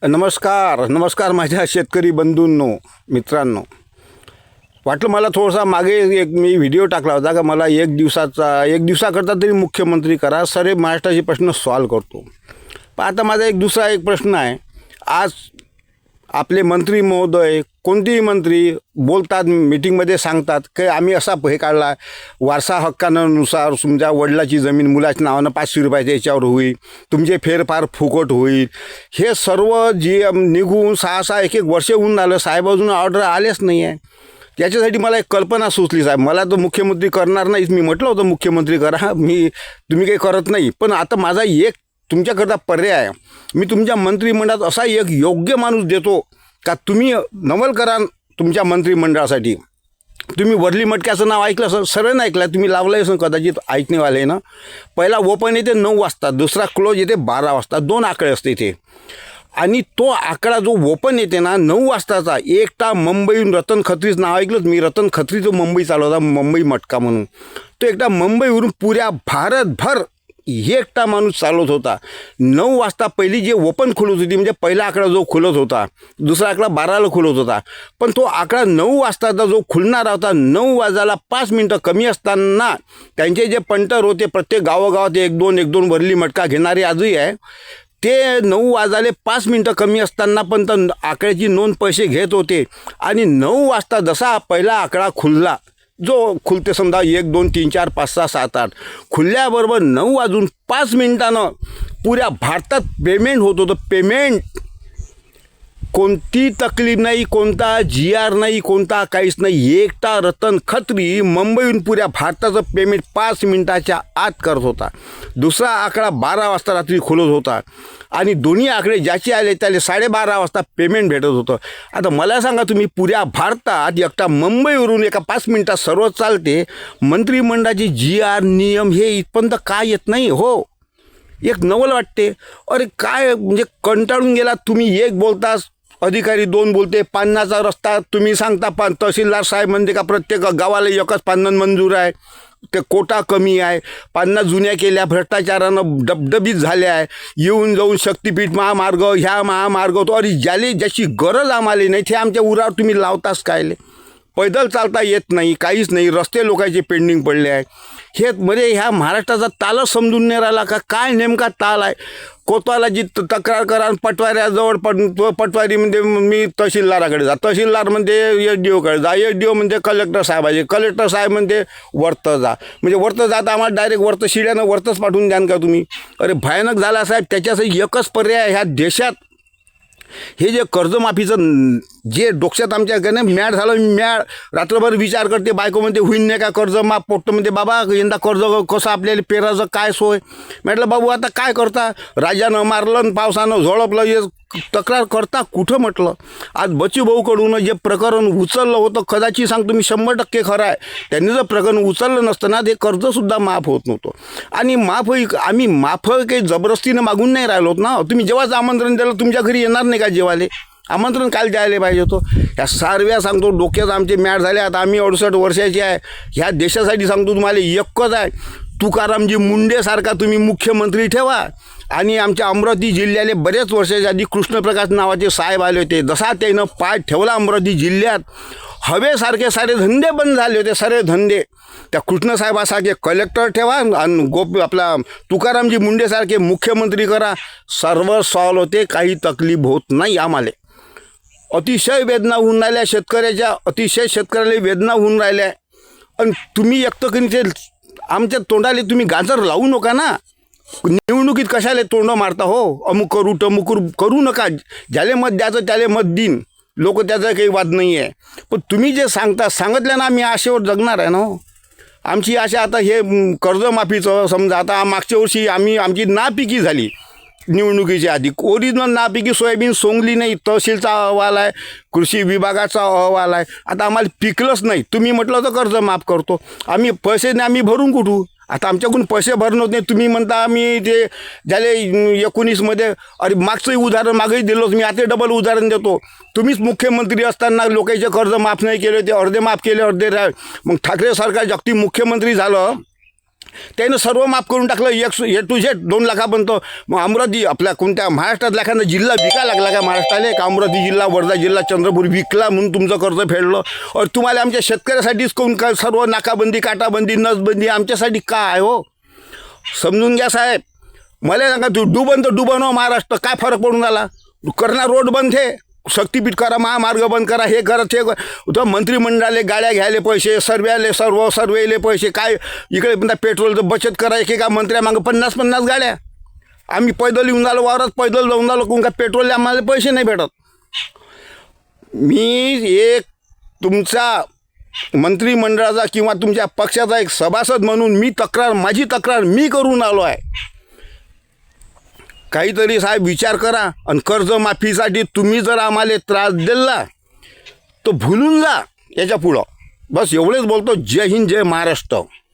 नमस्कार माझ्या शेतकरी बंधूंनो, मित्रांनो. वाटलं मला थोडासा मागे एक मी व्हिडिओ टाकला होता का मला एक दिवसाकरता तरी मुख्यमंत्री करा, सारे महाराष्ट्राचे प्रश्न सॉल्व करतो. पण आता माझा दुसरा प्रश्न आहे. आज आपले मंत्री महोदय, कोणतेही मंत्री बोलतात, मीटिंगमध्ये सांगतात की आम्ही असा हे काढला, वारसा हक्कानुसार तुमच्या वडिलाची जमीन मुलाच्या नावानं 500 रुपयाच्या याच्यावर होईल, तुमचे फेरफार फुकट होईल. हे सर्व जी निघून 6 एक वर्ष होऊन झालं, साहेब अजून ऑर्डर आलेच नाही आहे. त्याच्यासाठी मला एक कल्पना सुचली. साहेब मला तर मुख्यमंत्री करणार नाहीच, मी म्हटलं होतं मुख्यमंत्री करा, तुम्ही काही करत नाही. पण आता माझा तुमच्याकरता पर्याय आहे. मी तुमच्या मंत्रिमंडळात असा एक योग्य माणूस देतो का तुम्ही नवल करा. तुमच्या मंत्रिमंडळासाठी तुम्ही वरली मटक्याचं नाव ऐकलं सर, सर्व नाही ऐकलं, तुम्ही लावलं आहे कदाचित ऐकणेवाले ना. पहिला ओपन येते 9 वाजता, दुसरा क्लोज येते 12 वाजता, 2 आकडे असते इथे. आणि तो आकडा जो ओपन येते ना 9 वाजताचा, एकटा मुंबईहून रतन खत्रीच नाव ऐकलंच मी. रतन खत्री जो मुंबई चालवता, मुंबई मटका म्हणून, तो एकटा मुंबईवरून पुऱ्या भारतभर एकटा माणूस चालवत होता. 9 वाजता पहिली जे ओपन खुलत होती, म्हणजे पहिला आकडा जो खुलत होता, दुसरा आकडा 12ला खुलत होता. पण तो आकडा 9 वाजताचा जो खुलणारा होता, 9 वाजायला 5 मिनटं कमी असताना त्यांचे जे पंटर होते, प्रत्येक गावोगावात 1-2 वरली मटका घेणारे आजही आहे, ते 9 वाजाले 5 मिनटं कमी असताना पण तर आकड्याची नोंद पैसे घेत होते. आणि 9 वाजता जसा पहिला आकडा खुलला, जो खुलते समजा 1, 2, 3, 4, 5, 6, 7, 8 खुलल्याबरोबर 9 वाजून 5 मिनिटानं पुऱ्या भारतात पेमेंट होत होतं. पेमेंट, कोणती तकलीफ नाही, कोणता GR नाही, कोणता काहीच नाही. एकटा रतन खत्री मुंबईहून पुऱ्या भारताचं पेमेंट 5 मिनिटाच्या आत करत होता. दुसरा आकडा 12 वाजता रात्री खुलत होता. आणि दोन्ही आकडे ज्याचे आले त्याला 12:30 वाजता पेमेंट भेटत होतं. आता मला सांगा तुम्ही, पुऱ्या भारतात एकटा मुंबईवरून एका 5 मिनिटात सर्व चालते. मंत्रिमंडळाची GR नियम हे इथपर्यंत काय येत नाही हो. एक नवल वाटते. अरे काय म्हणजे कंटाळून गेला तुम्ही. एक बोलता, अधिकारी 2 बोलते. पाण्याचा रस्ता तुम्ही सांगता, तहसीलदार साहेब म्हणते का प्रत्येक गावाला एकच पानन मंजूर आहे, ते कोटा कमी आहे, पान्या जुन्या केल्या, भ्रष्टाचारानं डबडबीत झाल्या आहे, येऊन जाऊन शक्तिपीठ महामार्ग, ह्या महामार्ग तो. अरे ज्याची गरज आम्हाला नाही ते आमच्या उरावर तुम्ही लावताच कायले. पैदल चालता येत नाही, काहीच नाही, रस्ते लोकांचे पेंडिंग पडले आहे. हे मध्ये ह्या महाराष्ट्राचा तालच समजून नाही राहिला का काय नेमका ताल आहे. कोतवालाची तक्रार करा, पटवाऱ्याजवळ पटवारीमध्ये मी तहसीलदाराकडे जा, तहसीलदार म्हणते SDOकडे जा, SDO म्हणते कलेक्टर साहेबाचे, कलेक्टर साहेब म्हणते वर्त जा. म्हणजे वर्त जात आम्हाला डायरेक्ट वर्त शिड्यानं वर्तच पाठवून द्यान का तुम्ही. अरे भयानक झाला साहेब. त्याच्यासाठी एकच पर्याय ह्या देशात. हे जे कर्जमाफीचं जे डोक्यात आमच्या मॅड झालं, मॅड रात्रभर विचार करते. बायको म्हणते होईन नाही का कर्जमाफ. पोट्ट म्हणते बाबा यंदा कर्ज कसं आपल्याला पेराचं काय सोय. म्हटलं बाबू आता काय करता, राजानं मारलं, पावसानं झोडपलं, हे तक्रार करता कुठं. म्हटलं आज बच्चूभाऊकडून जे प्रकरण उचललं होतं, कदाचित सांगतो मी 100% खरं आहे, त्यांनी जर प्रकरण उचललं नसतं ना, ते कर्जसुद्धा माफ होत नव्हतं. आणि आम्ही माफ काही जबरदस्तीनं मागून नाही राहिलो ना. तुम्ही जेव्हाच आमंत्रण दिलं, तुमच्या घरी येणार नाही का जेवाले. आमंत्रण काल द्यायला पाहिजे होतं. ह्या सारव्या सांगतो डोक्यात आमचे मॅट झाले. आता आम्ही 68 वर्षाचे आहे. ह्या देशासाठी सांगतो तुम्हाला एकच आहे, तुकारामजी मुंडेसारखा तुम्ही मुख्यमंत्री ठेवा. आणि आमच्या अमरावती जिल्ह्याला बरेच वर्षाच्या आधी कृष्णप्रकाश नावाचे साहेब आले होते. जसा त्यानं पाय ठेवला अमरावती जिल्ह्यात, हवेसारखे सारे धंदे बंद झाले होते, सारे धंदे. त्या कृष्णसाहेबासारखे कलेक्टर ठेवा आणि आपला तुकारामजी मुंडेसारखे मुख्यमंत्री करा, सर्व सॉल्व होते, काही तकलीफ होत नाही आम्हाला. अतिशय वेदना होऊन राहिल्या शेतकऱ्याच्या, अतिशय शेतकऱ्याला वेदना होऊन राहिल्या. आणि तुम्ही एकटं कधी ते आमच्या तोंडाला तुम्ही गाजर लावू नका ना. निवडणुकीत कशाला तोंड मारता हो. अमुक करू तमुक करू नका. ज्याले मत द्यायचं त्याला मत देईन, लोक त्याचा काही वाद नाही आहे. पण तुम्ही जे सांगितलं ना, आम्ही आशेवर जगणार आहे ना हो. आमची आशा आता हे कर्जमाफीचं समजा, आता मागच्या वर्षी आमची नापिकी झाली निवडणुकीच्या आधी. ओरिजिनल नापिकी सोयाबीन सोंगली नाही, तहसीलचा अहवाल आहे, कृषी विभागाचा अहवाल आहे. आता आम्हाला पिकलंच नाही. तुम्ही म्हटलं तर कर्ज माफ करतो, आम्ही पैसे नाही, आम्ही भरून कुठू. आता आमच्याकडून पैसे भरणं होत नाही. तुम्ही म्हणता आम्ही ते झाले 19मध्ये, अरे मागचंही उदाहरण मागेही दिलं मी, आता डबल उदाहरण देतो. तुम्हीच मुख्यमंत्री असताना लोकांचे कर्ज माफ नाही केले, ते अर्धे माफ केले, अर्धे राहिले. मग ठाकरे सरकार जागतिक मुख्यमंत्री झालं, त्यानं सर्व माफ करून टाकलं, ए टू झेड 2 लाखापर्यंत. मग अमरावती आपल्या कोणत्या महाराष्ट्रातल्या एखादा जिल्हा विका लागला का महाराष्ट्राला? का अमरावती जिल्हा, वर्धा जिल्हा, चंद्रपूर विकला म्हणून तुमचं कर्ज फेडलं? और तुम्हाला आमच्या शेतकऱ्यासाठीच कोण काय सर्व नाकाबंदी, काटाबंदी, नसबंदी आमच्यासाठी का आहे हो? समजून घ्या साहेब. मला सांगा, तू डुबन तर डुबन हो महाराष्ट्र, काय फरक पडून आला? करणार रोड बंद हे, शक्तीपीठ करा, महामार्ग बंद करा, हे करा ते तर मंत्रिमंडळाले गाड्या घ्यायले पैसे, सर्वेले पैसे, काय इकडे म्हणता पेट्रोलचं बचत करा. एकेका मंत्र्यामागं 50 गाड्या. आम्ही पैदल येऊन झालो, वावरात पैदल जाऊन झालो, कोण का पेट्रोलले आम्हाला पैसे नाही भेटत. मी एक तुमचा मंत्रिमंडळाचा किंवा तुमच्या पक्षाचा एक सभासद म्हणून माझी तक्रार मी करून आलो आहे. काहीतरी साहेब विचार करा. आणि कर्जमाफीसाठी तुम्ही जर आम्हाला त्रास दिला तर भुलून जा याच्या पुढं. बस एवढेच बोलतो. जय हिंद, जय महाराष्ट्र.